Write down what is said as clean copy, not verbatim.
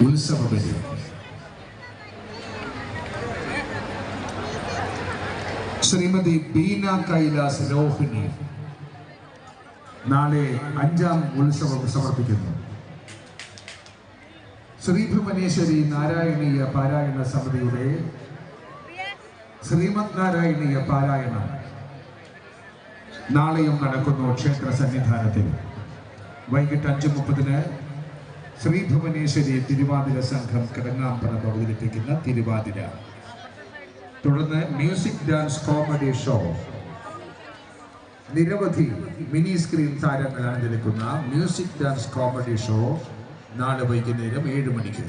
ഉത്സവബലി. ശ്രീമതി ബീന കൈലാസ് ലോഹിനി നാളെ 5ാം ഉത്സവം സമർപ്പിക്കുന്നു. ശ്രീഭുവനേശ്വരി നാരായണീയ പാരായണ സമിതിയുടെ ശ്രീമദ് നാരായണീയ പാരായണം നാളെയും നടക്കുന്നു. ക്ഷേത്ര സന്നിധാനത്തിൽ വൈകിട്ട് 5:30 ശ്രീഭുവനേശ്വരി തിരുവാതിര സംഘം കിടങ്ങാമ്പറമ്പ് അവതരിപ്പിക്കുന്ന തിരുവാതിര. തുടർന്ന് മ്യൂസിക് ഡാൻസ് കോമഡി ഷോ. നിരവധി മിനി സ്ക്രീൻ താരങ്ങൾ അണിനിരക്കുന്ന മ്യൂസിക് ഡാൻസ് കോമഡി ഷോ നാളെ വൈകുന്നേരം 7 മണിക്ക്.